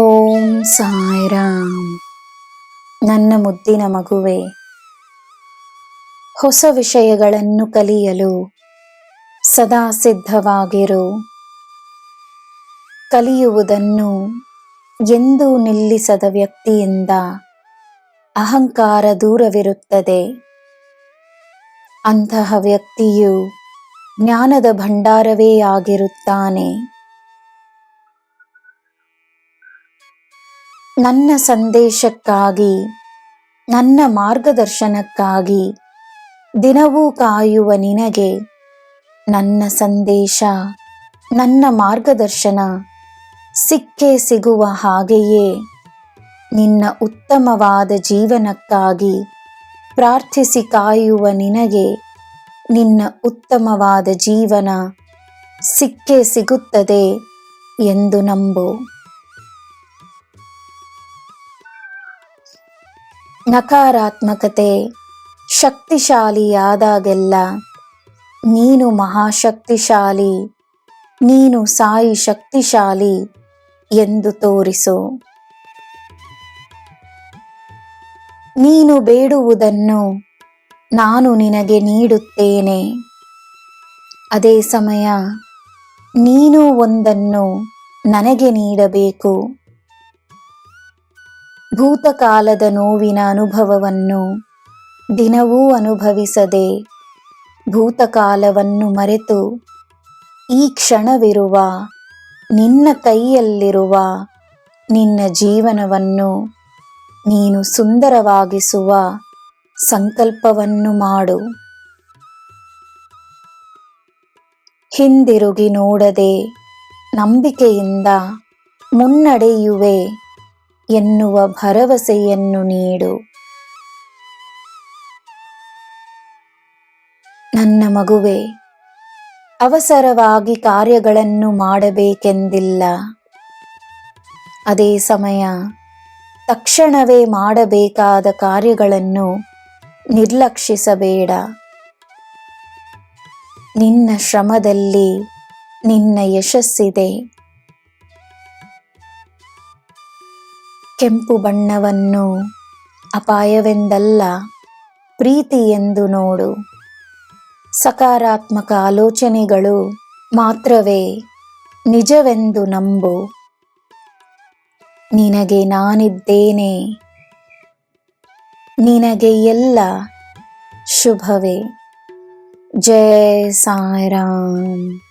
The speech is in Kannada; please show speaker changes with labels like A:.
A: ಓಂ ಸಾಯಿರಾಮ್. ನನ್ನ ಮುದ್ದಿನ ಮಗುವೆ, ಹೊಸ ವಿಷಯಗಳನ್ನು ಕಲಿಯಲು ಸದಾ ಸಿದ್ಧವಾಗಿರು. ಕಲಿಯುವುದನ್ನು ಎಂದೂ ನಿಲ್ಲಿಸದ ವ್ಯಕ್ತಿಯಿಂದ ಅಹಂಕಾರ ದೂರವಿರುತ್ತದೆ. ಅಂತಹ ವ್ಯಕ್ತಿಯು ಜ್ಞಾನದ ಭಂಡಾರವೇ ಆಗಿರುತ್ತಾನೆ. ನನ್ನ ಸಂದೇಶಕ್ಕಾಗಿ, ನನ್ನ ಮಾರ್ಗದರ್ಶನಕ್ಕಾಗಿ ದಿನವೂ ಕಾಯುವ ನಿನಗೆ ನನ್ನ ಸಂದೇಶ, ನನ್ನ ಮಾರ್ಗದರ್ಶನ ಸಿಕ್ಕೇ ಸಿಗುವ ಹಾಗೆಯೇ ನಿನ್ನ ಉತ್ತಮವಾದ ಜೀವನಕ್ಕಾಗಿ ಪ್ರಾರ್ಥಿಸಿ ಕಾಯುವ ನಿನಗೆ ನಿನ್ನ ಉತ್ತಮವಾದ ಜೀವನ ಸಿಕ್ಕೇ ಸಿಗುತ್ತದೆ ಎಂದು ನಂಬು. ನಕಾರಾತ್ಮಕತೆ ಶಕ್ತಿಶಾಲಿಯಾದಾಗೆಲ್ಲ ನೀನು ಮಹಾಶಕ್ತಿಶಾಲಿ, ನೀನು ಸಾಯಿ ಶಕ್ತಿಶಾಲಿ ಎಂದು ತೋರಿಸು. ನೀನು ಬೇಡುವುದನ್ನು ನಾನು ನಿನಗೆ ನೀಡುತ್ತೇನೆ. ಅದೇ ಸಮಯ ನೀನು ಒಂದನ್ನು ನನಗೆ ನೀಡಬೇಕು. ಭೂತಕಾಲದ ನೋವಿನ ಅನುಭವವನ್ನು ದಿನವೂ ಅನುಭವಿಸದೆ, ಭೂತಕಾಲವನ್ನು ಮರೆತು ಈ ಕ್ಷಣವಿರುವ ನಿನ್ನ ಕೈಯಲ್ಲಿರುವ ನಿನ್ನ ಜೀವನವನ್ನು ನೀನು ಸುಂದರವಾಗಿಸುವ ಸಂಕಲ್ಪವನ್ನು ಮಾಡು. ಹಿಂದಿರುಗಿ ನೋಡದೆ ನಂಬಿಕೆಯಿಂದ ಮುನ್ನಡೆಯುವೆ ಎನ್ನುವ ಭರವಸೆಯನ್ನು ನೀಡು. ನನ್ನ ಮಗುವೆ, ಅವಸರವಾಗಿ ಕಾರ್ಯಗಳನ್ನು ಮಾಡಬೇಕೆಂದಿಲ್ಲ. ಅದೇ ಸಮಯ ತಕ್ಷಣವೇ ಮಾಡಬೇಕಾದ ಕಾರ್ಯಗಳನ್ನು ನಿರ್ಲಕ್ಷಿಸಬೇಡ. ನಿನ್ನ ಶ್ರಮದಲ್ಲಿ ನಿನ್ನ ಯಶಸ್ಸಿದೆ. ಕೆಂಪು ಬಣ್ಣವನ್ನು ಅಪಾಯವೆಂದಲ್ಲ, ಪ್ರೀತಿ ಎಂದು ನೋಡು. ಸಕಾರಾತ್ಮಕ ಆಲೋಚನೆಗಳು ಮಾತ್ರವೇ ನಿಜವೆಂದು ನಂಬು. ನಿನಗೆ ನಾನಿದ್ದೇನೆ. ನಿನಗೆ ಎಲ್ಲ ಶುಭವೇ. ಜೈ ಸಾಯಿರಾಮ್.